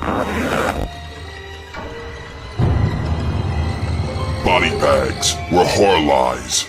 Body bags where horror lies.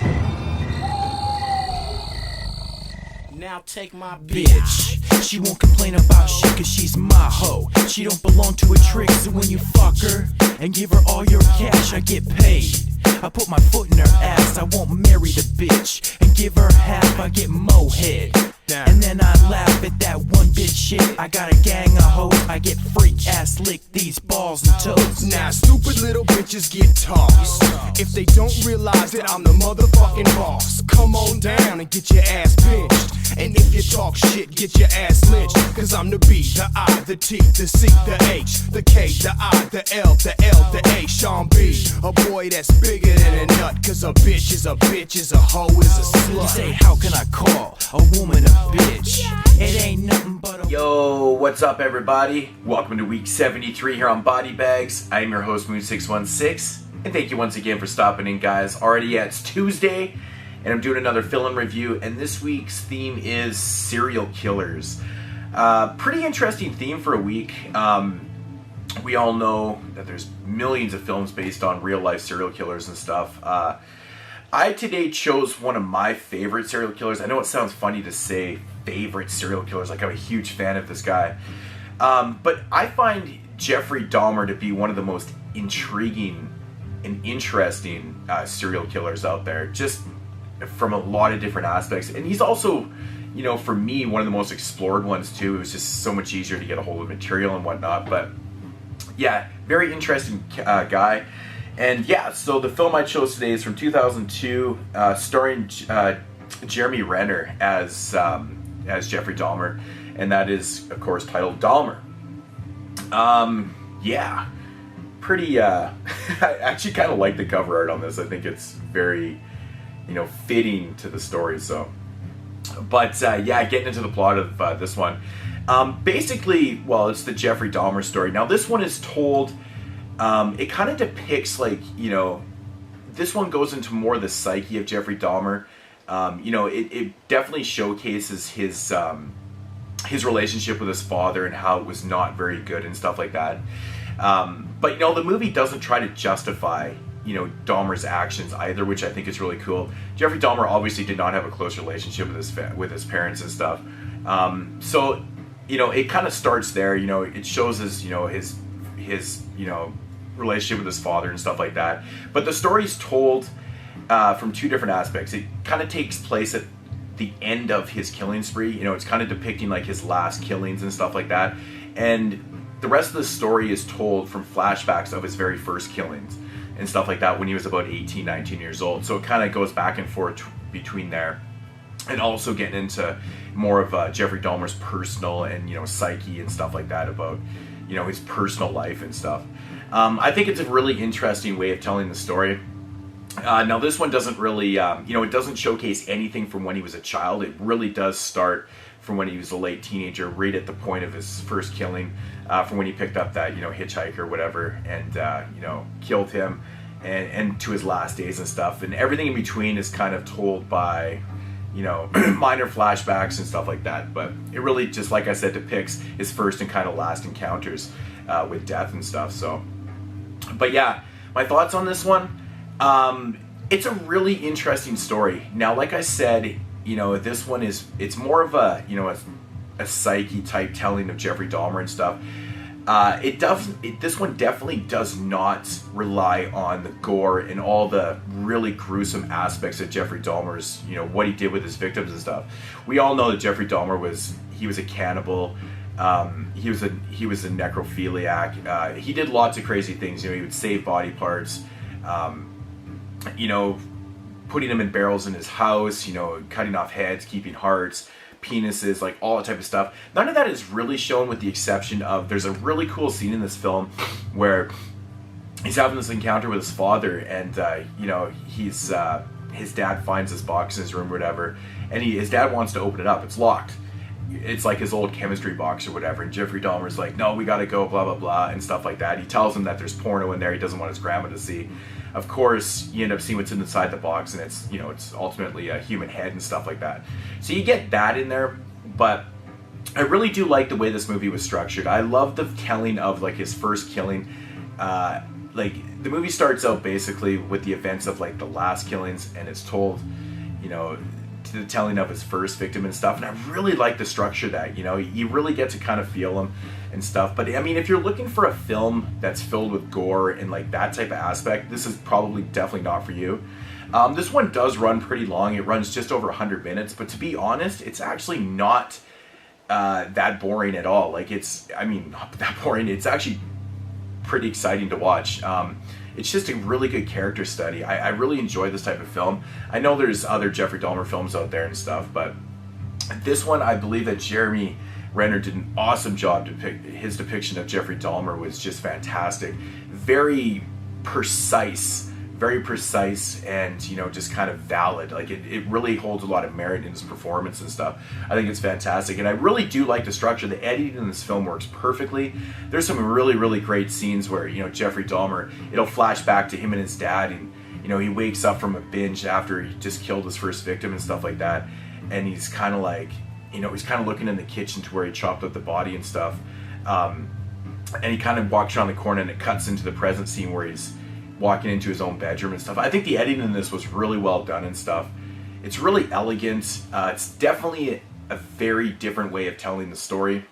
Now take my bitch. She won't complain about shit cause she's my hoe. She don't belong to a trick, so when you fuck her and give her all your cash, I get paid. I put my foot in her ass, I won't marry the bitch. And give her half, I get mo head. And then I laugh at that one bitch shit. I got a gang of hoes, I get freak ass lick these balls and toes. Now stupid little bitches get tossed if they don't realize that I'm the motherfucking boss. Come on down and get your ass pinched. And if you talk shit, get your ass lynched. Cause I'm the B, the I, the T, the C, the H, the K, the I, the L, the L, the A, Sean B. A boy that's bigger than a nut. Cause a bitch is a bitch, is a hoe, is a slut. You say, how can I call a woman a bitch? It ain't nothing but a... Yo, what's up everybody? Welcome to week 73 here on Body Bags. I'm your host Moodz616. And thank you once again for stopping in, guys. Already, it's Tuesday. And I'm doing another film review, and this week's theme is serial killers. Pretty interesting theme for a week. We all know that there's millions of films based on real life serial killers and stuff. I today chose one of my favorite serial killers. I know it sounds funny to say favorite serial killers, like I'm a huge fan of this guy. But I find Jeffrey Dahmer to be one of the most intriguing and interesting serial killers out there. Just from a lot of different aspects, and he's also, you know, for me, one of the most explored ones too. It was just so much easier to get a hold of material and whatnot. But yeah, very interesting guy. And yeah, so the film I chose today is from 2002, starring Jeremy Renner as Jeffrey Dahmer, and that is of course titled Dahmer. Yeah, pretty I actually kind of like the cover art on this. I think it's very, you know, fitting to the story. So, but yeah, getting into the plot of this one. Basically, well, it's the Jeffrey Dahmer story. Now, this one is told. It kind of depicts, like, you know, this one goes into more of the psyche of Jeffrey Dahmer. You know, it definitely showcases his relationship with his father and how it was not very good and stuff like that. But you know, the movie doesn't try to justify, you know, Dahmer's actions either, which I think is really cool. Jeffrey Dahmer obviously did not have a close relationship with his parents and stuff. So, you know, it kind of starts there. You know, it shows his, you know, his you know, relationship with his father and stuff like that. But the story's told from two different aspects. It kind of takes place at the end of his killing spree. You know, it's kind of depicting like his last killings and stuff like that. And the rest of the story is told from flashbacks of his very first killings and stuff like that when he was about 18, 19 years old. So it kind of goes back and forth between there, and also getting into more of Jeffrey Dahmer's personal and, you know, psyche and stuff like that about, you know, his personal life and stuff. I think it's a really interesting way of telling the story. Now, this one doesn't really, you know, it doesn't showcase anything from when he was a child. It really does start from when he was a late teenager, right at the point of his first killing, from when he picked up that, you know, hitchhiker or whatever, and, you know, killed him, and to his last days and stuff. And everything in between is kind of told by, you know, minor flashbacks and stuff like that. But it really just, like I said, depicts his first and kind of last encounters with death and stuff. So, but yeah, my thoughts on this one. It's a really interesting story. Now, like I said, you know, this one is, it's more of a, you know, a psyche type telling of Jeffrey Dahmer and stuff. This one definitely does not rely on the gore and all the really gruesome aspects of Jeffrey Dahmer's, you know, what he did with his victims and stuff. We all know that Jeffrey Dahmer was a cannibal. He was a necrophiliac. He did lots of crazy things. You know, he would save body parts, you know, putting them in barrels in his house, you know, cutting off heads, keeping hearts, penises, like all that type of stuff. None of that is really shown, with the exception of, there's a really cool scene in this film where he's having this encounter with his father, and you know, his dad finds this box in his room or whatever, and his dad wants to open it up. It's locked. It's like his old chemistry box or whatever, and Jeffrey Dahmer's like, no, we gotta go, blah blah blah, and stuff like that. He tells him that there's porno in there. He doesn't want his grandma to see. Of course, you end up seeing what's inside the box, and it's, you know, it's ultimately a human head and stuff like that. So you get that in there, but I really do like the way this movie was structured. I love the telling of like his first killing. Like the movie starts out basically with the events of like the last killings, and it's told, you know, to the telling of his first victim and stuff. And I really like the structure that, you know, you really get to kind of feel him and stuff. But I mean, if you're looking for a film that's filled with gore and like that type of aspect, this is probably definitely not for you. This one does run pretty long. It runs just over 100 minutes, but to be honest, it's actually not that boring at all. Like I mean, not that boring. It's actually pretty exciting to watch. It's just a really good character study. I really enjoy this type of film. I know there's other Jeffrey Dahmer films out there and stuff, but this one, I believe that Jeremy Renner did an awesome job. His depiction of Jeffrey Dahmer was just fantastic. Very precise, and, you know, just kind of valid. Like it really holds a lot of merit in his performance and stuff. I think it's fantastic, and I really do like the structure. The editing in this film works perfectly. There's some really great scenes where, you know, Jeffrey Dahmer, it'll flash back to him and his dad, and, you know, he wakes up from a binge after he just killed his first victim and stuff like that, and he's kind of like, you know, he's kind of looking in the kitchen to where he chopped up the body and stuff, and he kind of walks around the corner, and it cuts into the present scene where he's walking into his own bedroom and stuff. I think the editing in this was really well done and stuff. It's really elegant. It's definitely a very different way of telling the story.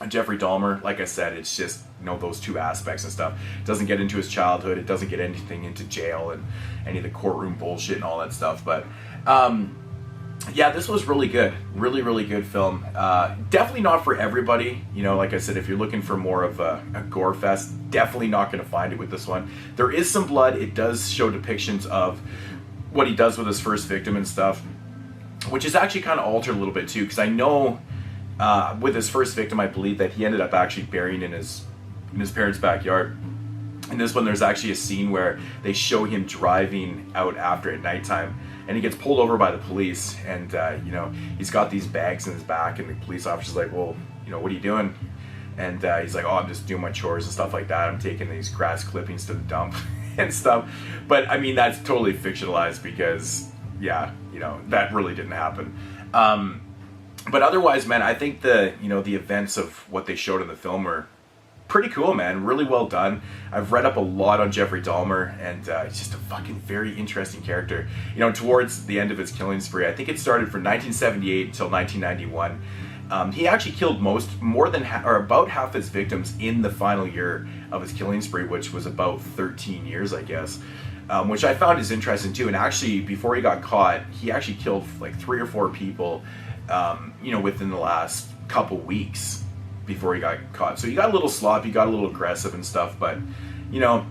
Jeffrey Dahmer, like I said, it's just, you know, those two aspects and stuff. It doesn't get into his childhood. It doesn't get anything into jail and any of the courtroom bullshit and all that stuff. But yeah, this was really good. Really good film. Definitely not for everybody. You know, like I said, if you're looking for more of a gore fest, definitely not going to find it with this one. There is some blood. It does show depictions of what he does with his first victim and stuff, which is actually kind of altered a little bit too, because I know with his first victim, I believe that he ended up actually burying in his parents' backyard. In this one, there's actually a scene where they show him driving out after at nighttime, and he gets pulled over by the police, and you know, he's got these bags in his back, and the police officer's like, well, you know, what are you doing? And he's like, oh, I'm just doing my chores and stuff like that. I'm taking these grass clippings to the dump and stuff. But I mean, that's totally fictionalized because, yeah, you know, that really didn't happen. But otherwise, man, I think the events of what they showed in the film were pretty cool, man. Really well done. I've read up a lot on Jeffrey Dahmer, and it's just a fucking very interesting character. You know, towards the end of his killing spree, I think it started from 1978 until 1991. He actually killed about half his victims in the final year of his killing spree, which was about 13 years, I guess. Which I found is interesting too. And actually, before he got caught, he actually killed like 3 or 4 people, you know, within the last couple weeks before he got caught. So he got a little sloppy, got a little aggressive and stuff, but, you know,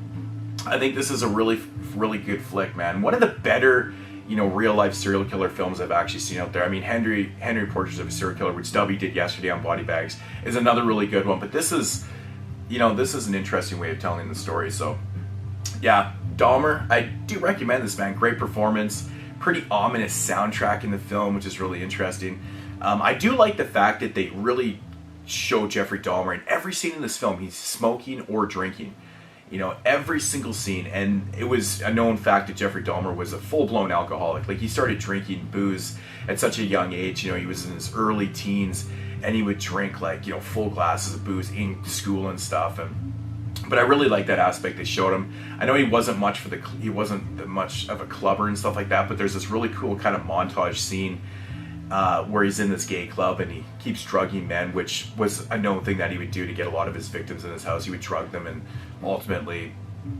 I think this is a really good flick, man. One of the better, you know, real life serial killer films I've actually seen out there. I mean, Henry Portraits of a Serial Killer, which Dubby did yesterday on Body Bags, is another really good one, but this is, you know, this is an interesting way of telling the story. So yeah, Dahmer, I do recommend this, man. Great performance, pretty ominous soundtrack in the film, which is really interesting. I do like the fact that they really show Jeffrey Dahmer in every scene in this film. He's smoking or drinking, you know, every single scene. And it was a known fact that Jeffrey Dahmer was a full-blown alcoholic. Like, he started drinking booze at such a young age. You know, he was in his early teens, and he would drink, like, you know, full glasses of booze in school and stuff. But I really like that aspect they showed him. I know he wasn't much of a clubber and stuff like that, but there's this really cool kind of montage scene where he's in this gay club and he keeps drugging men, which was a known thing that he would do to get a lot of his victims in his house. He would drug them and ultimately,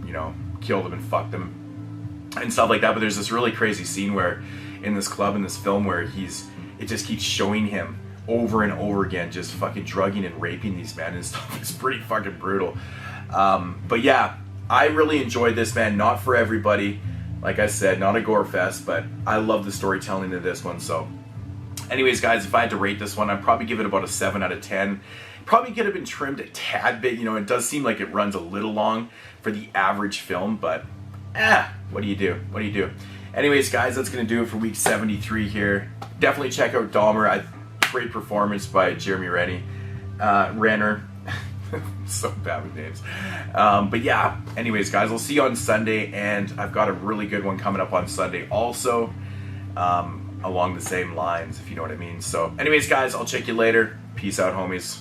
you know, kill them and fuck them and stuff like that. But there's this really crazy scene where in this club in this film where it just keeps showing him over and over again just fucking drugging and raping these men and stuff. It's pretty fucking brutal. But yeah, I really enjoyed this, man. Not for everybody, like I said, not a gore fest, but I love the storytelling of this one. So anyways, guys, if I had to rate this one, I'd probably give it about a 7 out of 10. Probably could have been trimmed a tad bit. You know, it does seem like it runs a little long for the average film, but what do you do? What do you do? Anyways, guys, that's going to do it for week 73 here. Definitely check out Dahmer. Great performance by Jeremy Renner. So bad with names. But yeah, anyways, guys, I'll see you on Sunday, and I've got a really good one coming up on Sunday also, along the same lines, if you know what I mean. So anyways, guys, I'll check you later. Peace out, homies.